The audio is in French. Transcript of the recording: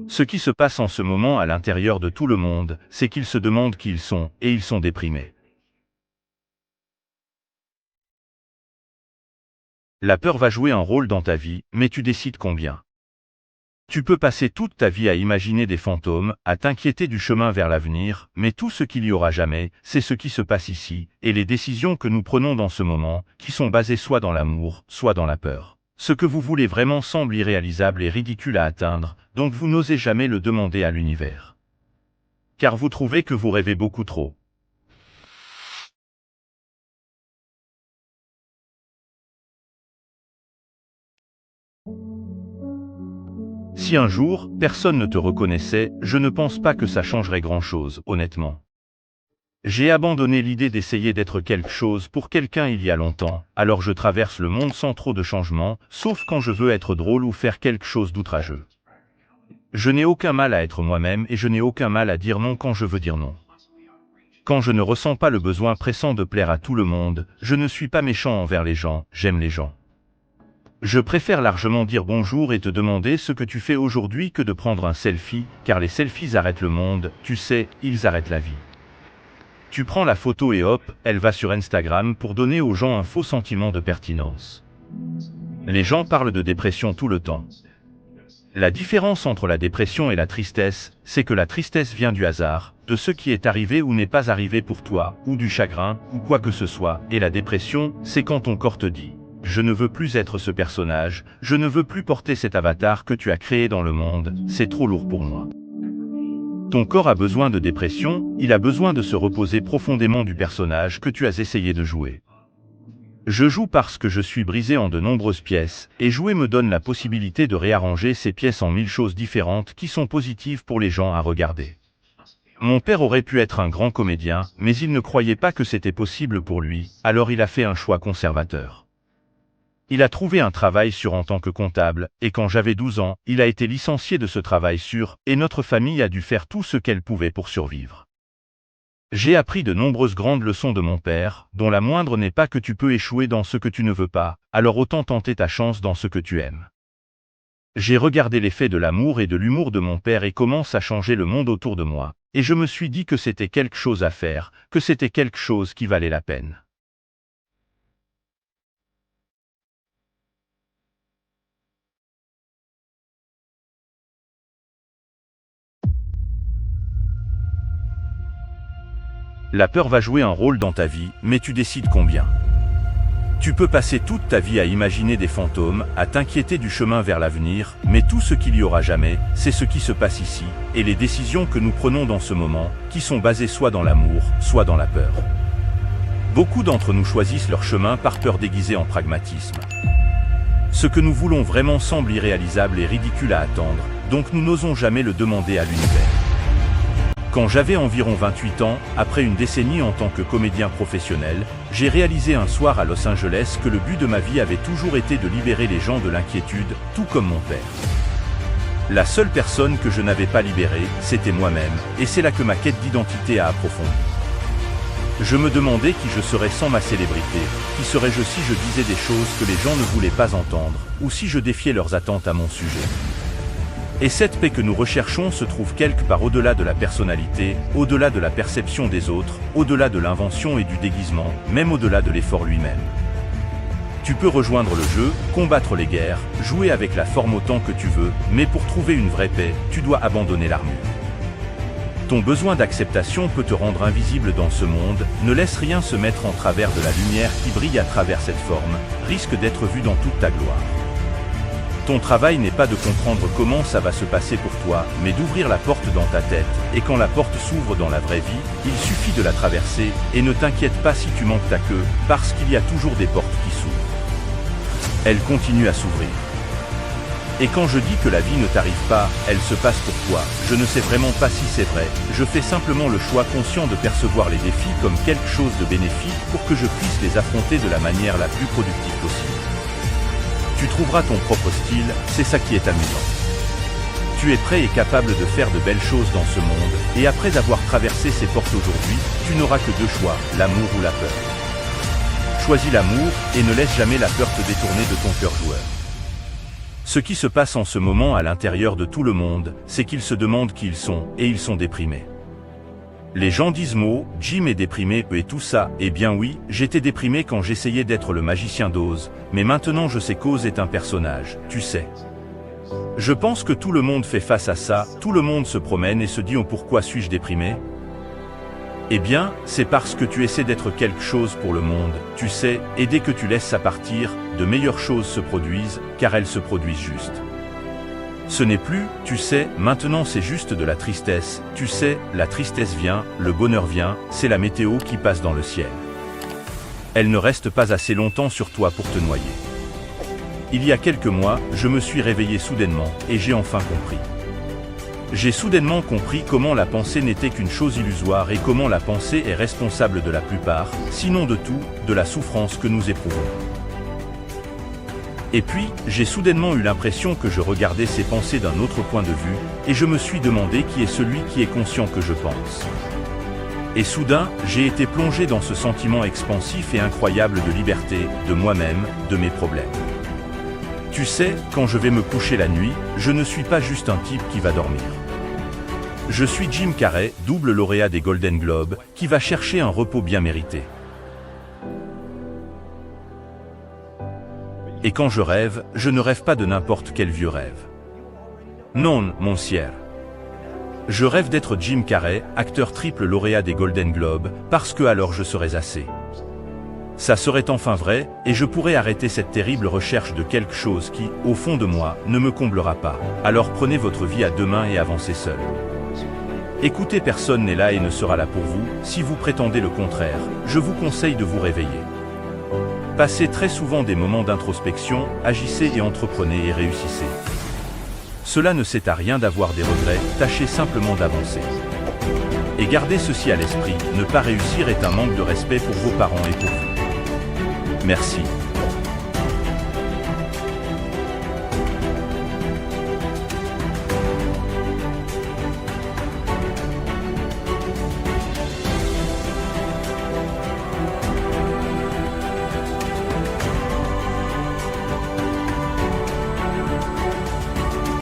Ce qui se passe en ce moment à l'intérieur de tout le monde, c'est qu'ils se demandent qui ils sont, et ils sont déprimés. La peur va jouer un rôle dans ta vie, mais tu décides combien. Tu peux passer toute ta vie à imaginer des fantômes, à t'inquiéter du chemin vers l'avenir, mais tout ce qu'il y aura jamais, c'est ce qui se passe ici, et les décisions que nous prenons dans ce moment, qui sont basées soit dans l'amour, soit dans la peur. Ce que vous voulez vraiment semble irréalisable et ridicule à atteindre, donc vous n'osez jamais le demander à l'univers. Car vous trouvez que vous rêvez beaucoup trop. Si un jour, personne ne te reconnaissait, je ne pense pas que ça changerait grand-chose, honnêtement. J'ai abandonné l'idée d'essayer d'être quelque chose pour quelqu'un il y a longtemps, alors je traverse le monde sans trop de changements, sauf quand je veux être drôle ou faire quelque chose d'outrageux. Je n'ai aucun mal à être moi-même et je n'ai aucun mal à dire non quand je veux dire non. Quand je ne ressens pas le besoin pressant de plaire à tout le monde, je ne suis pas méchant envers les gens, j'aime les gens. Je préfère largement dire bonjour et te demander ce que tu fais aujourd'hui que de prendre un selfie, car les selfies arrêtent le monde, tu sais, ils arrêtent la vie. Tu prends la photo et hop, elle va sur Instagram pour donner aux gens un faux sentiment de pertinence. Les gens parlent de dépression tout le temps. La différence entre la dépression et la tristesse, c'est que la tristesse vient du hasard, de ce qui est arrivé ou n'est pas arrivé pour toi, ou du chagrin, ou quoi que ce soit, et la dépression, c'est quand ton corps te dit « Je ne veux plus être ce personnage, je ne veux plus porter cet avatar que tu as créé dans le monde, c'est trop lourd pour moi. » Ton corps a besoin de dépression, il a besoin de se reposer profondément du personnage que tu as essayé de jouer. Je joue parce que je suis brisé en de nombreuses pièces, et jouer me donne la possibilité de réarranger ces pièces en 1000 choses différentes qui sont positives pour les gens à regarder. Mon père aurait pu être un grand comédien, mais il ne croyait pas que c'était possible pour lui, alors il a fait un choix conservateur. Il a trouvé un travail sûr en tant que comptable, et quand j'avais 12 ans, il a été licencié de ce travail sûr, et notre famille a dû faire tout ce qu'elle pouvait pour survivre. J'ai appris de nombreuses grandes leçons de mon père, dont la moindre n'est pas que tu peux échouer dans ce que tu ne veux pas, alors autant tenter ta chance dans ce que tu aimes. J'ai regardé l'effet de l'amour et de l'humour de mon père et comment ça changeait le monde autour de moi, et je me suis dit que c'était quelque chose à faire, que c'était quelque chose qui valait la peine. La peur va jouer un rôle dans ta vie, mais tu décides combien. Tu peux passer toute ta vie à imaginer des fantômes, à t'inquiéter du chemin vers l'avenir, mais tout ce qu'il y aura jamais, c'est ce qui se passe ici, et les décisions que nous prenons dans ce moment, qui sont basées soit dans l'amour, soit dans la peur. Beaucoup d'entre nous choisissent leur chemin par peur déguisée en pragmatisme. Ce que nous voulons vraiment semble irréalisable et ridicule à attendre, donc nous n'osons jamais le demander à l'univers. Quand j'avais environ 28 ans, après une décennie en tant que comédien professionnel, j'ai réalisé un soir à Los Angeles que le but de ma vie avait toujours été de libérer les gens de l'inquiétude, tout comme mon père. La seule personne que je n'avais pas libérée, c'était moi-même, et c'est là que ma quête d'identité a approfondi. Je me demandais qui je serais sans ma célébrité, qui serais-je si je disais des choses que les gens ne voulaient pas entendre, ou si je défiais leurs attentes à mon sujet. Et cette paix que nous recherchons se trouve quelque part au-delà de la personnalité, au-delà de la perception des autres, au-delà de l'invention et du déguisement, même au-delà de l'effort lui-même. Tu peux rejoindre le jeu, combattre les guerres, jouer avec la forme autant que tu veux, mais pour trouver une vraie paix, tu dois abandonner l'armure. Ton besoin d'acceptation peut te rendre invisible dans ce monde, ne laisse rien se mettre en travers de la lumière qui brille à travers cette forme, risque d'être vu dans toute ta gloire. Ton travail n'est pas de comprendre comment ça va se passer pour toi, mais d'ouvrir la porte dans ta tête, et quand la porte s'ouvre dans la vraie vie, il suffit de la traverser, et ne t'inquiète pas si tu manques ta queue, parce qu'il y a toujours des portes qui s'ouvrent. Elle continue à s'ouvrir. Et quand je dis que la vie ne t'arrive pas, elle se passe pour toi, je ne sais vraiment pas si c'est vrai, je fais simplement le choix conscient de percevoir les défis comme quelque chose de bénéfique pour que je puisse les affronter de la manière la plus productive possible. Tu trouveras ton propre style, c'est ça qui est amusant. Tu es prêt et capable de faire de belles choses dans ce monde, et après avoir traversé ces portes aujourd'hui, tu n'auras que deux choix, l'amour ou la peur. Choisis l'amour, et ne laisse jamais la peur te détourner de ton cœur joueur. Ce qui se passe en ce moment à l'intérieur de tout le monde, c'est qu'ils se demandent qui ils sont, et ils sont déprimés. Les gens disent Jim est déprimé et tout ça, eh bien oui, j'étais déprimé quand j'essayais d'être le magicien d'Oz, mais maintenant je sais qu'Oz est un personnage, tu sais. Je pense que tout le monde fait face à ça, tout le monde se promène et se dit pourquoi suis-je déprimé? Eh bien, c'est parce que tu essaies d'être quelque chose pour le monde, tu sais, et dès que tu laisses ça partir, de meilleures choses se produisent, car elles se produisent juste. Ce n'est plus, tu sais, maintenant c'est juste de la tristesse, tu sais, la tristesse vient, le bonheur vient, c'est la météo qui passe dans le ciel. Elle ne reste pas assez longtemps sur toi pour te noyer. Il y a quelques mois, je me suis réveillé soudainement, et j'ai enfin compris. J'ai soudainement compris comment la pensée n'était qu'une chose illusoire et comment la pensée est responsable de la plupart, sinon de tout, de la souffrance que nous éprouvons. Et puis, j'ai soudainement eu l'impression que je regardais ces pensées d'un autre point de vue, et je me suis demandé qui est celui qui est conscient que je pense. Et soudain, j'ai été plongé dans ce sentiment expansif et incroyable de liberté, de moi-même, de mes problèmes. Tu sais, quand je vais me coucher la nuit, je ne suis pas juste un type qui va dormir. Je suis Jim Carrey, double lauréat des Golden Globes, qui va chercher un repos bien mérité. Et quand je rêve, je ne rêve pas de n'importe quel vieux rêve. Non, mon cher. Je rêve d'être Jim Carrey, acteur triple lauréat des Golden Globes, parce que alors je serais assez. Ça serait enfin vrai, et je pourrais arrêter cette terrible recherche de quelque chose qui, au fond de moi, ne me comblera pas. Alors prenez votre vie à deux mains et avancez seul. Écoutez, personne n'est là et ne sera là pour vous, si vous prétendez le contraire, je vous conseille de vous réveiller. Passez très souvent des moments d'introspection, agissez et entreprenez et réussissez. Cela ne sert à rien d'avoir des regrets, tâchez simplement d'avancer. Et gardez ceci à l'esprit, ne pas réussir est un manque de respect pour vos parents et pour vous. Merci.